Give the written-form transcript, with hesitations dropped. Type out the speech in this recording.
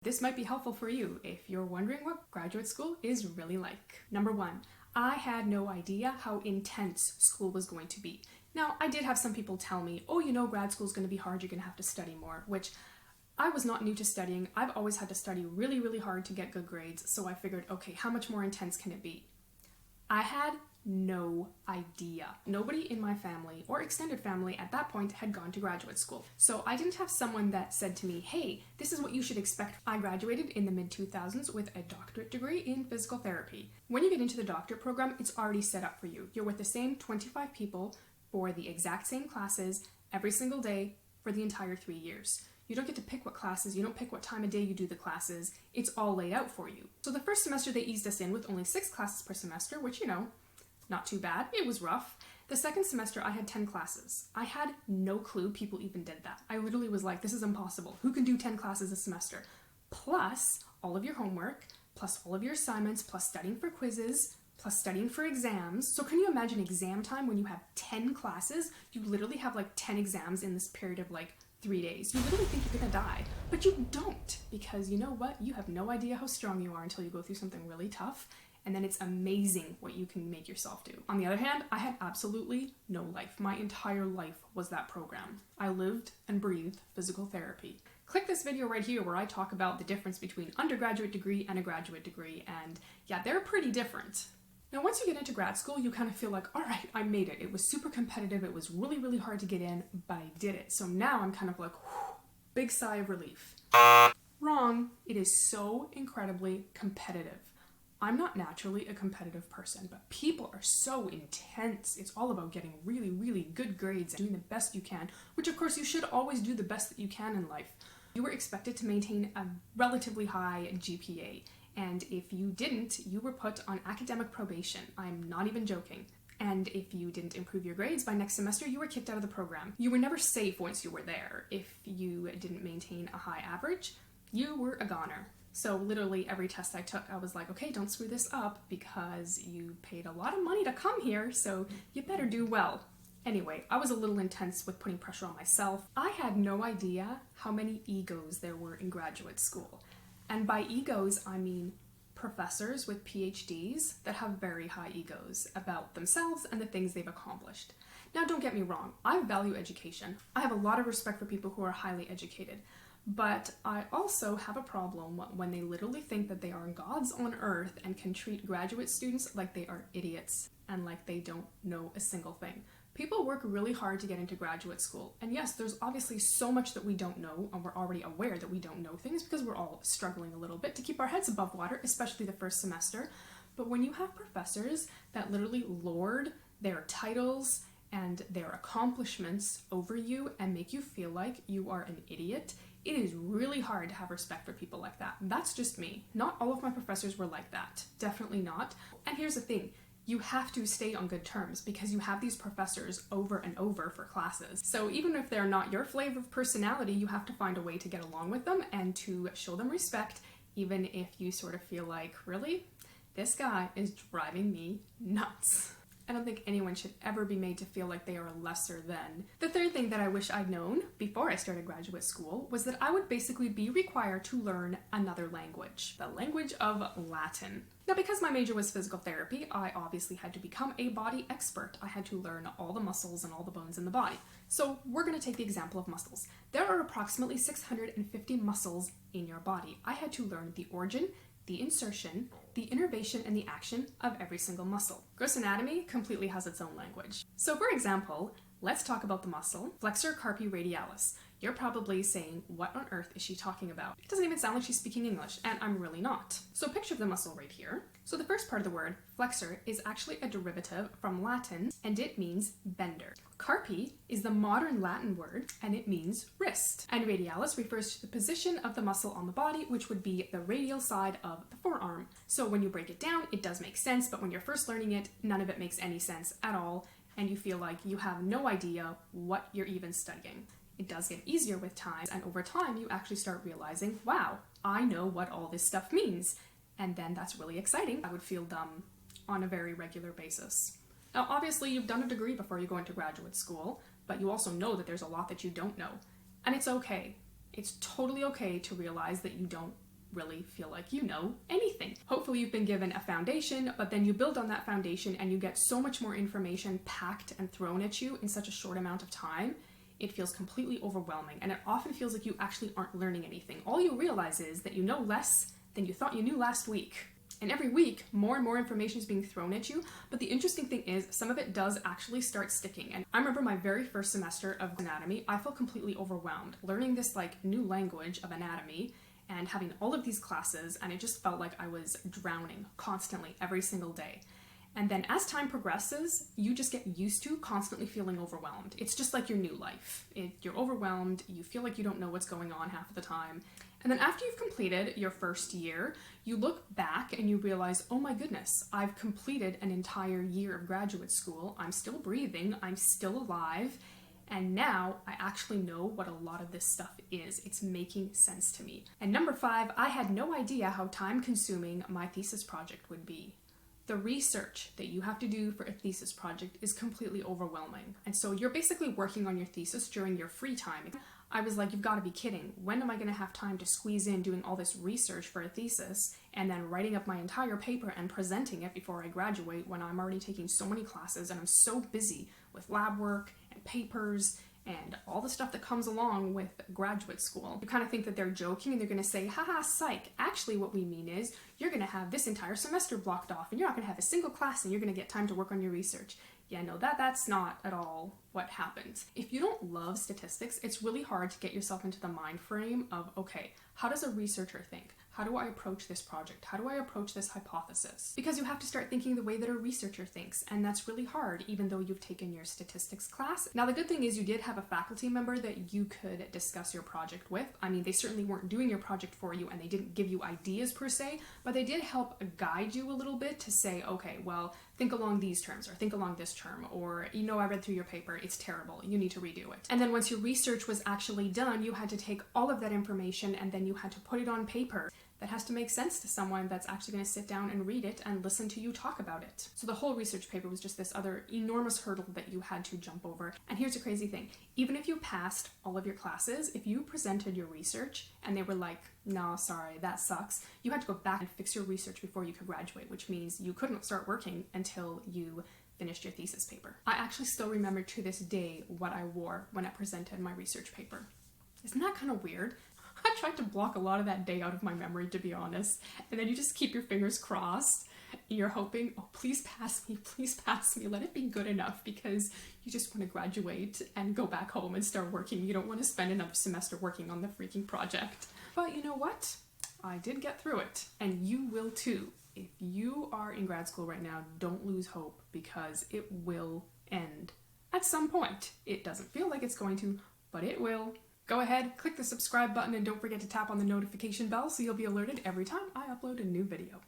This might be helpful for you if you're wondering what graduate school is really like. Number one, I had no idea how intense school was going to be. Now, I did have some people tell me, oh, you know, grad school is going to be hard, you're going to have to study more, which I was not new to studying. I've always had to study really, really hard to get good grades, so I figured, okay, how much more intense can it be? I had no idea. Nobody in my family or extended family at that point had gone to graduate school. So I didn't have someone that said to me, hey, this is what you should expect. I graduated in the mid-2000s with a doctorate degree in physical therapy. When you get into the doctorate program, it's already set up for you. You're with the same 25 people for the exact same classes every single day for the entire 3 years. You don't get to pick what classes, you don't pick what time of day you do the classes, it's all laid out for you. So the first semester they eased us in with only 6 classes per semester, which, you know, not too bad. It was rough. The second semester I had 10 classes. I had no clue people even did that. I literally was like, this is impossible. Who can do 10 classes a semester? Plus all of your homework, plus all of your assignments, plus studying for quizzes, plus studying for exams. So can you imagine exam time when you have 10 classes? You literally have like 10 exams in this period of like 3 days. You literally think you're gonna die, but you don't, because you know what? You have no idea how strong you are until you go through something really tough, and then it's amazing what you can make yourself do. On the other hand, I had absolutely no life. My entire life was that program. I lived and breathed physical therapy. Click this video right here where I talk about the difference between undergraduate degree and a graduate degree, and yeah, they're pretty different. Now, once you get into grad school, you kind of feel like, all right, I made it. It was super competitive. It was really, really hard to get in, but I did it. So now I'm kind of like, whew, big sigh of relief. Wrong. It is so incredibly competitive. I'm not naturally a competitive person, but people are so intense. It's all about getting really, really good grades and doing the best you can, which of course you should always do the best that you can in life. You were expected to maintain a relatively high GPA. And if you didn't, you were put on academic probation. I'm not even joking. And if you didn't improve your grades by next semester, you were kicked out of the program. You were never safe once you were there. If you didn't maintain a high average, you were a goner. So literally every test I took, I was like, okay, don't screw this up because you paid a lot of money to come here, so you better do well. Anyway, I was a little intense with putting pressure on myself. I had no idea how many egos there were in graduate school. And by egos, I mean professors with PhDs that have very high egos about themselves and the things they've accomplished. Now, don't get me wrong, I value education. I have a lot of respect for people who are highly educated, but I also have a problem when they literally think that they are gods on earth and can treat graduate students like they are idiots and like they don't know a single thing. People work really hard to get into graduate school, and yes, there's obviously so much that we don't know, and we're already aware that we don't know things because we're all struggling a little bit to keep our heads above water, especially the first semester. But when you have professors that literally lord their titles and their accomplishments over you and make you feel like you are an idiot, it is really hard to have respect for people like that. That's just me. Not all of my professors were like that. Definitely not. And here's the thing. You have to stay on good terms because you have these professors over and over for classes. So even if they're not your flavor of personality, you have to find a way to get along with them and to show them respect, even if you sort of feel like, really? This guy is driving me nuts. I don't think anyone should ever be made to feel like they are lesser than. The third thing that I wish I'd known before I started graduate school was that I would basically be required to learn another language, the language of Latin. Now, because my major was physical therapy, I obviously had to become a body expert. I had to learn all the muscles and all the bones in the body. So we're going to take the example of muscles. There are approximately 650 muscles in your body. I had to learn the origin, the insertion, the innervation, and the action of every single muscle. Gross anatomy completely has its own language. So for example, let's talk about the muscle, flexor carpi radialis. You're probably saying, what on earth is she talking about? It doesn't even sound like she's speaking English, and I'm really not. So picture the muscle right here. So the first part of the word, flexor, is actually a derivative from Latin, and it means bender. Carpi is the modern Latin word, and it means wrist. And radialis refers to the position of the muscle on the body, which would be the radial side of the forearm. So when you break it down, it does make sense, but when you're first learning it, none of it makes any sense at all, and you feel like you have no idea what you're even studying. It does get easier with time, and over time you actually start realizing, wow, I know what all this stuff means. And then that's really exciting. I would feel dumb on a very regular basis. Now, obviously you've done a degree before you go into graduate school, but you also know that there's a lot that you don't know. And it's okay. It's totally okay to realize that you don't really feel like you know anything. Hopefully you've been given a foundation, but then you build on that foundation and you get so much more information packed and thrown at you in such a short amount of time. It feels completely overwhelming, and it often feels like you actually aren't learning anything. All you realize is that you know less than you thought you knew last week. And every week, more and more information is being thrown at you, but the interesting thing is some of it does actually start sticking. And I remember my very first semester of anatomy, I felt completely overwhelmed learning this like new language of anatomy and having all of these classes, and it just felt like I was drowning constantly every single day. And then as time progresses, you just get used to constantly feeling overwhelmed. It's just like your new life. You're overwhelmed, you feel like you don't know what's going on half of the time. And then after you've completed your first year, you look back and you realize, oh my goodness, I've completed an entire year of graduate school. I'm still breathing, I'm still alive. And now I actually know what a lot of this stuff is. It's making sense to me. And number 5, I had no idea how time-consuming my thesis project would be. The research that you have to do for a thesis project is completely overwhelming. And so you're basically working on your thesis during your free time. I was like, you've got to be kidding. When am I going to have time to squeeze in doing all this research for a thesis and then writing up my entire paper and presenting it before I graduate when I'm already taking so many classes and I'm so busy with lab work and papers and all the stuff that comes along with graduate school. You kind of think that they're joking and they're going to say, haha, psych. Actually, what we mean is you're going to have this entire semester blocked off and you're not going to have a single class and you're going to get time to work on your research. Yeah, no, that's not at all what happens. If you don't love statistics, it's really hard to get yourself into the mind frame of, okay, how does a researcher think? How do I approach this project? How do I approach this hypothesis? Because you have to start thinking the way that a researcher thinks, and that's really hard, even though you've taken your statistics class. Now, the good thing is you did have a faculty member that you could discuss your project with. I mean, they certainly weren't doing your project for you, and they didn't give you ideas per se, but they did help guide you a little bit to say, okay, well, think along these terms, or think along this term, or, you know, I read through your paper, it's terrible, you need to redo it. And then once your research was actually done, you had to take all of that information and then you had to put it on paper. That has to make sense to someone that's actually going to sit down and read it and listen to you talk about it. So the whole research paper was just this other enormous hurdle that you had to jump over. And here's the crazy thing. Even if you passed all of your classes, if you presented your research and they were like, no, sorry, that sucks, you had to go back and fix your research before you could graduate, which means you couldn't start working until you finished your thesis paper. I actually still remember to this day what I wore when I presented my research paper. Isn't that kind of weird? I tried to block a lot of that day out of my memory, to be honest. And then you just keep your fingers crossed. And you're hoping, oh, please pass me, let it be good enough, because you just want to graduate and go back home and start working. You don't want to spend another semester working on the freaking project. But you know what? I did get through it, and you will too. If you are in grad school right now, don't lose hope, because it will end at some point. It doesn't feel like it's going to, but it will. Go ahead, click the subscribe button, and don't forget to tap on the notification bell so you'll be alerted every time I upload a new video.